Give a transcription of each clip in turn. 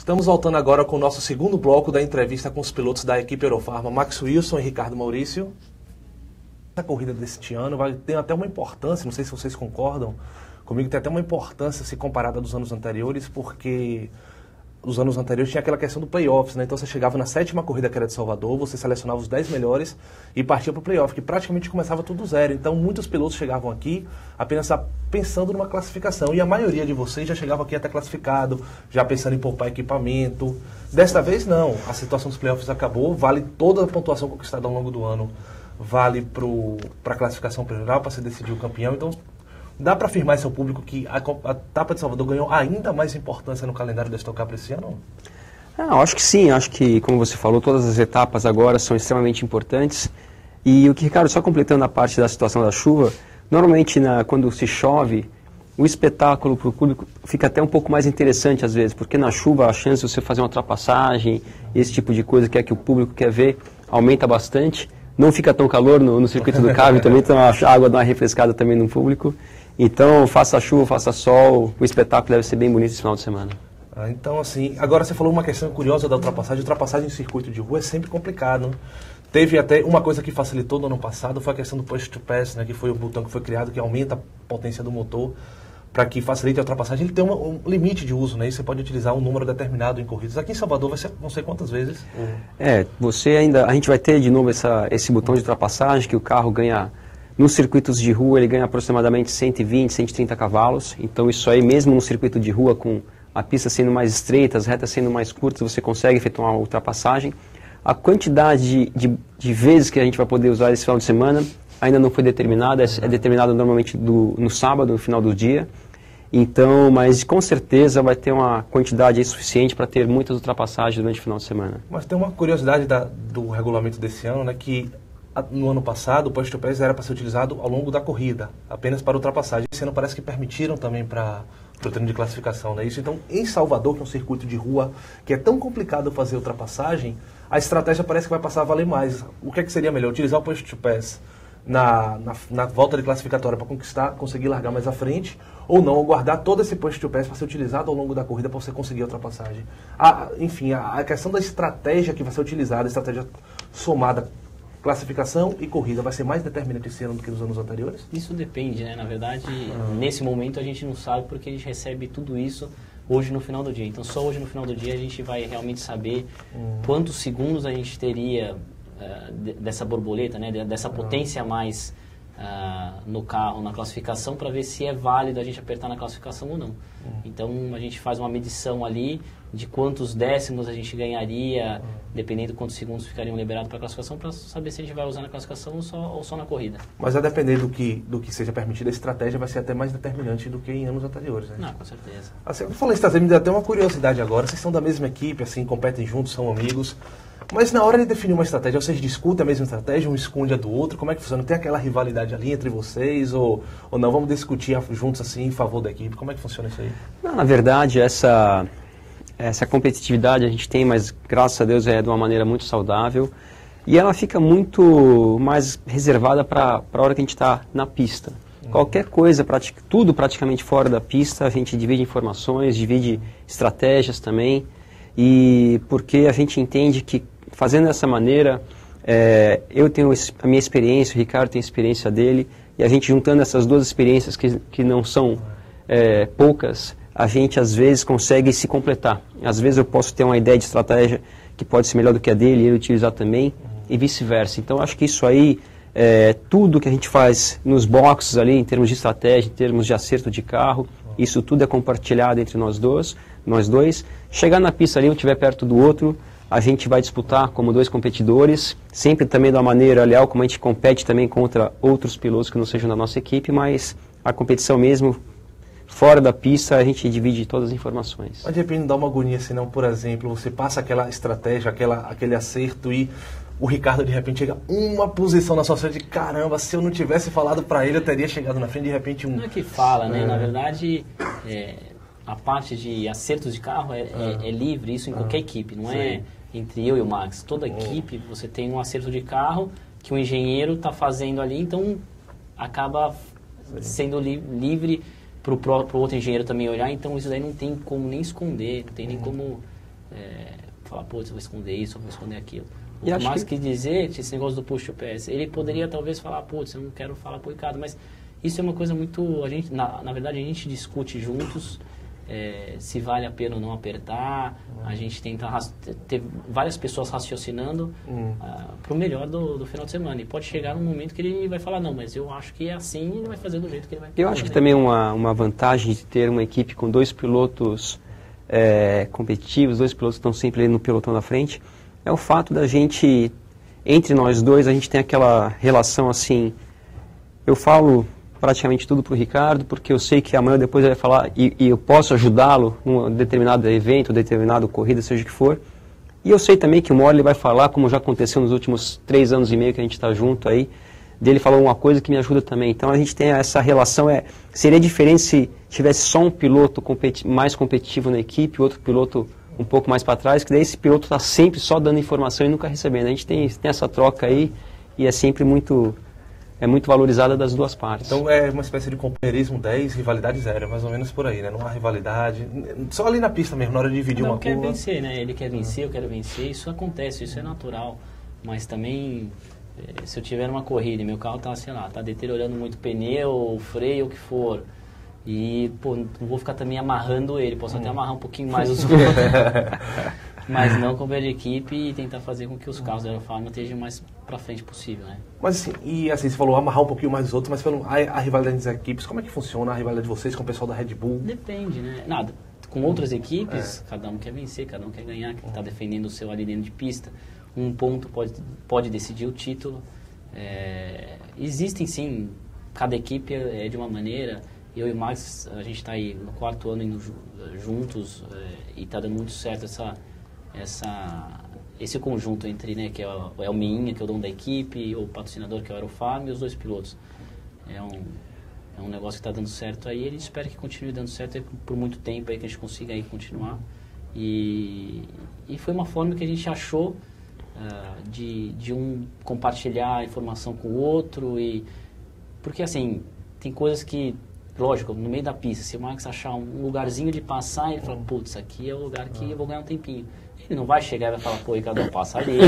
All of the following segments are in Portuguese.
Estamos voltando agora com o nosso segundo bloco da entrevista com os pilotos da equipe Eurofarma, Max Wilson e Ricardo Maurício. A corrida deste ano vai ter até uma importância, não sei se vocês concordam comigo, tem até uma importância se comparada dos anos anteriores, porque os anos anteriores tinha aquela questão do playoffs, né? Então você chegava na 7ª corrida que era de Salvador, você selecionava os 10 melhores e partia para o playoff, que praticamente começava tudo zero. Então muitos pilotos chegavam aqui apenas pensando numa classificação, e a maioria de vocês já chegava aqui até classificado, já pensando em poupar equipamento. Desta vez não, a situação dos playoffs acabou, vale toda a pontuação conquistada ao longo do ano, vale para a classificação geral, para se decidir o campeão. Então dá para afirmar esse ao público que a etapa de Salvador ganhou ainda mais importância no calendário da Stock Car para esse ano? Eu acho que sim, acho que, como você falou, todas as etapas agora são extremamente importantes. E o que, Ricardo, só completando a parte da situação da chuva, normalmente quando se chove, o espetáculo para o público fica até um pouco mais interessante às vezes, porque na chuva a chance de você fazer uma ultrapassagem, esse tipo de coisa que é que o público quer ver, aumenta bastante. Não fica tão calor no circuito do carro, também então a água dá uma refrescada também no público. Então, faça chuva, faça sol, o espetáculo deve ser bem bonito esse final de semana. Então, assim, agora você falou uma questão curiosa da ultrapassagem. Ultrapassagem em circuito de rua é sempre complicado. Teve até uma coisa que facilitou no ano passado, foi a questão do push to pass, né, que foi o botão que foi criado, que aumenta a potência do motor para que facilite a ultrapassagem. Ele tem um limite de uso, né, e você pode utilizar um número determinado em corridas. Aqui em Salvador vai ser não sei quantas vezes. A gente vai ter de novo esse botão de ultrapassagem, que o carro ganha. Nos circuitos de rua ele ganha aproximadamente 120, 130 cavalos, então isso aí mesmo no circuito de rua com a pista sendo mais estreita, as retas sendo mais curtas, você consegue efetuar uma ultrapassagem. A quantidade de vezes que a gente vai poder usar esse final de semana ainda não foi determinada, é determinado normalmente no sábado, no final do dia, então, mas com certeza vai ter uma quantidade aí suficiente para ter muitas ultrapassagens durante o final de semana. Mas tem uma curiosidade do regulamento desse ano, né, que no ano passado, o push to pass era para ser utilizado ao longo da corrida, apenas para ultrapassagem. Esse ano parece que permitiram também para o treino de classificação, não é isso? Então, em Salvador, que é um circuito de rua que é tão complicado fazer ultrapassagem, a estratégia parece que vai passar a valer mais. O que é que seria melhor? Utilizar o push to pass na volta de classificatória para conseguir largar mais à frente, ou não, ou guardar todo esse push to pass para ser utilizado ao longo da corrida para você conseguir a ultrapassagem. Enfim, a questão da estratégia que vai ser utilizada, a estratégia somada classificação e corrida, vai ser mais determinante esse ano do que nos anos anteriores? Isso depende, né? Na verdade, nesse momento a gente não sabe porque a gente recebe tudo isso hoje no final do dia. Então, só hoje no final do dia a gente vai realmente saber quantos segundos a gente teria dessa borboleta, né? Dessa potência a mais no carro, na classificação, para ver se é válido a gente apertar na classificação ou não. Então, a gente faz uma medição ali de quantos décimos a gente ganharia, dependendo de quantos segundos ficariam liberados para a classificação, para saber se a gente vai usar na classificação ou só na corrida. Mas a depender do que seja permitido, a estratégia vai ser até mais determinante do que em anos anteriores, né? Não, com certeza. Assim, eu falei estratégia, me deu até uma curiosidade agora. Vocês são da mesma equipe, assim, competem juntos, são amigos. Mas na hora de definir uma estratégia, vocês discutem a mesma estratégia, um esconde a do outro? Como é que funciona? Tem aquela rivalidade ali entre vocês? Ou não? Vamos discutir juntos assim, em favor da equipe? Como é que funciona isso aí? Não, na verdade, essa competitividade a gente tem, mas graças a Deus é de uma maneira muito saudável. E ela fica muito mais reservada para a hora que a gente está na pista. Qualquer coisa, tudo praticamente fora da pista, a gente divide informações, divide estratégias também. E porque a gente entende que fazendo dessa maneira, eu tenho a minha experiência, o Ricardo tem a experiência dele, e a gente juntando essas duas experiências que não são poucas, a gente às vezes consegue se completar. Às vezes eu posso ter uma ideia de estratégia que pode ser melhor do que a dele e ele utilizar também, e vice-versa. Então acho que isso aí, tudo que a gente faz nos boxes ali, em termos de estratégia, em termos de acerto de carro, isso tudo é compartilhado entre nós dois. Chegar na pista ali, um estiver perto do outro, a gente vai disputar como dois competidores, sempre também de uma maneira leal, como a gente compete também contra outros pilotos que não sejam da nossa equipe, mas a competição mesmo, fora da pista, a gente divide todas as informações. Mas de repente não dá uma agonia, senão, por exemplo, você passa aquela estratégia, aquele acerto e o Ricardo de repente chega uma posição na sua frente, caramba, se eu não tivesse falado para ele, eu teria chegado na frente, de repente Não é que fala, né? Na verdade, a parte de acertos de carro é livre, isso em qualquer equipe, não é entre eu e o Max. Toda equipe você tem um acerto de carro que o engenheiro está fazendo ali, então acaba sendo livre para o outro engenheiro também olhar, então isso daí não tem como nem esconder, não tem nem como falar, putz, eu vou esconder isso, eu vou esconder aquilo. O E que acho mais que- que dizer, esse negócio do push to pass, ele poderia talvez falar, putz, eu não quero falar pro Ricardo, mas isso é uma coisa muito, a gente, na verdade a gente discute juntos, se vale a pena ou não apertar, a gente tenta ter várias pessoas raciocinando para o melhor do final de semana. E pode chegar num momento que ele vai falar, não, mas eu acho que é assim e ele vai fazer do jeito que ele vai fazer. Eu acho que também uma vantagem de ter uma equipe com 2 pilotos competitivos, 2 pilotos que estão sempre ali no pelotão da frente, é o fato da gente, entre nós dois, a gente tem aquela relação assim, eu falo praticamente tudo para o Ricardo, porque eu sei que amanhã depois ele vai falar e eu posso ajudá-lo num determinado evento, determinada corrida, seja o que for. E eu sei também que uma hora ele vai falar, como já aconteceu nos últimos 3 anos e meio que a gente está junto aí, dele falar uma coisa que me ajuda também. Então a gente tem essa relação, seria diferente se tivesse só um piloto mais competitivo na equipe, outro piloto um pouco mais para trás, que daí esse piloto está sempre só dando informação e nunca recebendo. A gente tem essa troca aí e é sempre muito valorizada das duas partes. Então é uma espécie de companheirismo 10, rivalidade 0, mais ou menos por aí, né? Não há rivalidade, só ali na pista mesmo, na hora de dividir uma curva. Não quer vencer, né? Ele quer vencer, eu quero vencer, isso acontece, isso é natural. Mas também, se eu tiver uma corrida e meu carro tá, sei lá, tá deteriorando muito pneu, freio, o que for, e, pô, não vou ficar também amarrando ele, posso até amarrar um pouquinho mais os outros, mas não com a de equipe e tentar fazer com que os carros da Aerofarma estejam mais pra frente possível, né? Mas assim, você falou amarrar um pouquinho mais os outros, mas a rivalidade das equipes, como é que funciona a rivalidade de vocês com o pessoal da Red Bull? Depende, né? Nada. Com outras equipes, cada um quer vencer, cada um quer ganhar, que está defendendo o seu ali dentro de pista. Um ponto pode decidir o título. Existem sim, cada equipe é de uma maneira. Eu e o Max, a gente está aí no 4º ano indo juntos e está dando muito certo esse conjunto entre, né, que é o Meinha, que é o dono da equipe, o patrocinador, que é o Aerofarm, e os 2 pilotos. É um negócio que está dando certo aí, ele espera que continue dando certo aí por muito tempo, aí que a gente consiga aí continuar. E foi uma forma que a gente achou de um compartilhar a informação com o outro, porque assim, tem coisas que, lógico, no meio da pista, se o Max achar um lugarzinho de passar, ele fala, putz, aqui é o lugar que eu vou ganhar um tempinho. Ele não vai chegar e vai falar, pô, Ricardo, passa ali.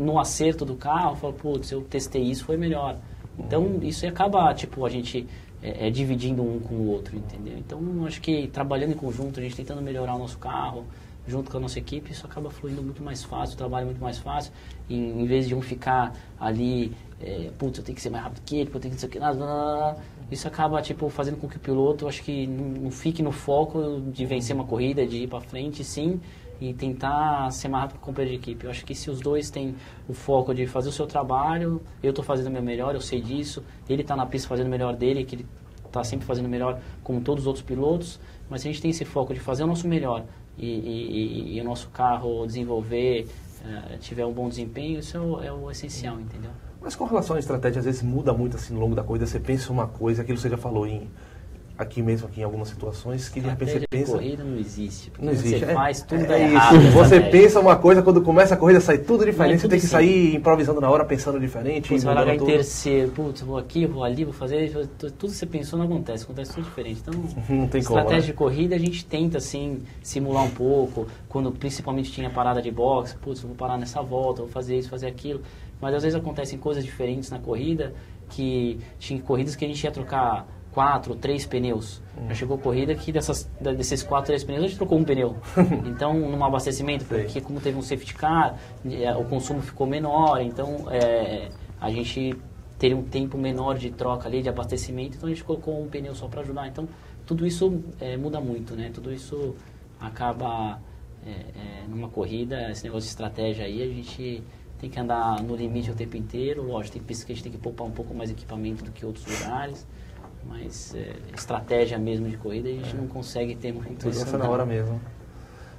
No acerto do carro, fala, putz, eu testei isso, foi melhor. Então, isso acaba, tipo, a gente dividindo um com o outro, entendeu? Então, acho que trabalhando em conjunto, a gente tentando melhorar o nosso carro, junto com a nossa equipe, isso acaba fluindo muito mais fácil, o trabalho é muito mais fácil. Em vez de um ficar ali, putz, eu tenho que ser mais rápido que ele, eu tenho que ser nada. Isso acaba, tipo, fazendo com que o piloto, acho que não fique no foco de vencer uma corrida, de ir para frente, sim, e tentar ser mais rápido com o companheiro de equipe. Eu acho que se os dois têm o foco de fazer o seu trabalho, eu estou fazendo o meu melhor, eu sei disso, ele está na pista fazendo o melhor dele, que ele está sempre fazendo o melhor como todos os outros pilotos, mas se a gente tem esse foco de fazer o nosso melhor e o nosso carro desenvolver, tiver um bom desempenho, isso é o essencial, entendeu? Mas com relação à estratégia, às vezes muda muito assim no longo da corrida, você pensa uma coisa, aquilo você já falou aqui em algumas situações, que de repente você pensa... corrida não existe. Não existe. Você faz tudo errado. Isso. Você pensa uma coisa, quando começa a corrida sai tudo diferente, você tem que sair improvisando na hora, pensando diferente. Você vai largar em terceiro, putz, vou aqui, vou ali, vou fazer, tudo que você pensou não acontece tudo diferente. Então, não tem como, estratégia né? de corrida a gente tenta, assim, simular um pouco, quando principalmente tinha parada de boxe, putz, vou parar nessa volta, vou fazer isso, fazer aquilo. Mas às vezes acontecem coisas diferentes na corrida, que tinha corridas que a gente ia trocar 4, 3 pneus. Já chegou corrida que desses 4, 3 pneus a gente trocou um pneu. Então, num abastecimento, porque como teve um safety car, o consumo ficou menor, então a gente teria um tempo menor de troca ali, de abastecimento, então a gente colocou um pneu só para ajudar. Então, tudo isso muda muito, né? Tudo isso acaba numa corrida, esse negócio de estratégia aí, a gente tem que andar no limite o tempo inteiro. Lógico, tem pistas que a gente tem que poupar um pouco mais de equipamento do que outros lugares, mas estratégia mesmo de corrida a gente não consegue ter muito isso. Essa na hora mesmo.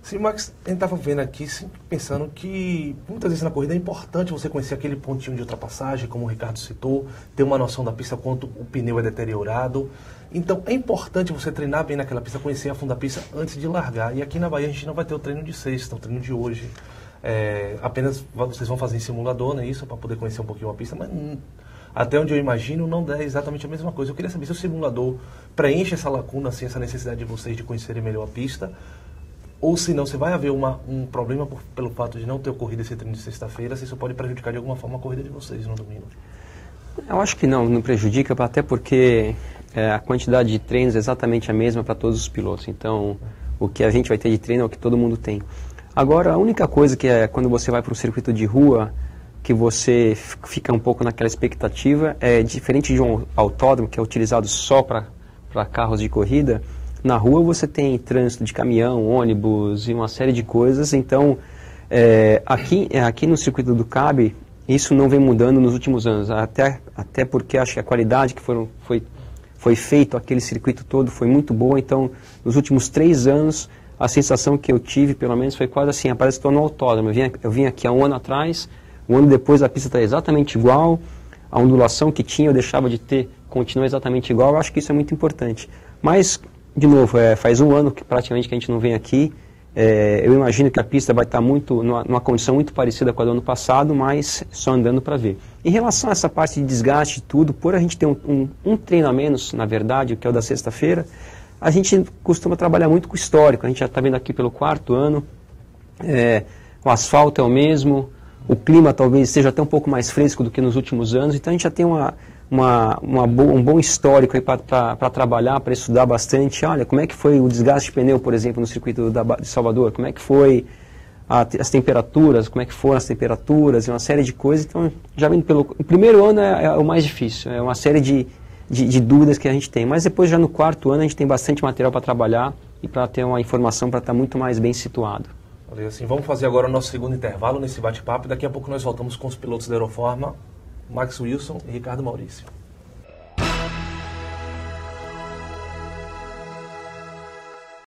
Sim, Max, a gente estava vendo aqui, pensando que muitas vezes na corrida é importante você conhecer aquele pontinho de ultrapassagem, como o Ricardo citou, ter uma noção da pista quanto o pneu é deteriorado. Então é importante você treinar bem naquela pista, conhecer a fundo a pista antes de largar. E aqui na Bahia a gente não vai ter o treino de sexta, o treino de hoje. Apenas vocês vão fazer em simulador, né, isso, para poder conhecer um pouquinho a pista, mas até onde eu imagino, não é exatamente a mesma coisa. Eu queria saber se o simulador preenche essa lacuna, assim, essa necessidade de vocês de conhecerem melhor a pista, ou se não, se vai haver um problema pelo fato de não ter ocorrido esse treino de sexta-feira, se isso pode prejudicar de alguma forma a corrida de vocês no domingo. Eu acho que não prejudica, até porque a quantidade de treinos é exatamente a mesma para todos os pilotos. Então, o que a gente vai ter de treino é o que todo mundo tem. Agora, a única coisa que é quando você vai para um circuito de rua, que você fica um pouco naquela expectativa, é diferente de um autódromo, que é utilizado só para carros de corrida. Na rua você tem trânsito de caminhão, ônibus e uma série de coisas. Então, aqui no circuito do CAB, isso não vem mudando nos últimos anos, até porque acho que a qualidade que foi feito aquele circuito todo foi muito boa. Então, nos últimos 3 anos, a sensação que eu tive, pelo menos, foi quase assim, parece que estou no autódromo. Eu vim aqui há um ano atrás, um ano depois a pista está exatamente igual, a ondulação que tinha eu deixava de ter, continua exatamente igual. Eu acho que isso é muito importante. Mas, de novo, faz um ano que praticamente que a gente não vem aqui. Eu imagino que a pista vai estar numa condição muito parecida com a do ano passado, mas só andando para ver. Em relação a essa parte de desgaste e tudo, por a gente ter um treino a menos, na verdade, que é o da sexta-feira, a gente costuma trabalhar muito com o histórico. A gente já está vendo aqui pelo 4º ano, o asfalto é o mesmo, o clima talvez seja até um pouco mais fresco do que nos últimos anos, então a gente já tem um bom histórico para trabalhar, para estudar bastante. Olha, como é que foi o desgaste de pneu, por exemplo, no circuito de Salvador, como é que foi as temperaturas, como é que foram as temperaturas e uma série de coisas. Então, já vendo o primeiro ano é o mais difícil, é uma série de dúvidas que a gente tem, mas depois já no 4º ano a gente tem bastante material para trabalhar e para ter uma informação para estar muito mais bem situado. Assim, vamos fazer agora o nosso segundo intervalo nesse bate-papo e daqui a pouco nós voltamos com os pilotos da Aeroforma, Max Wilson e Ricardo Maurício.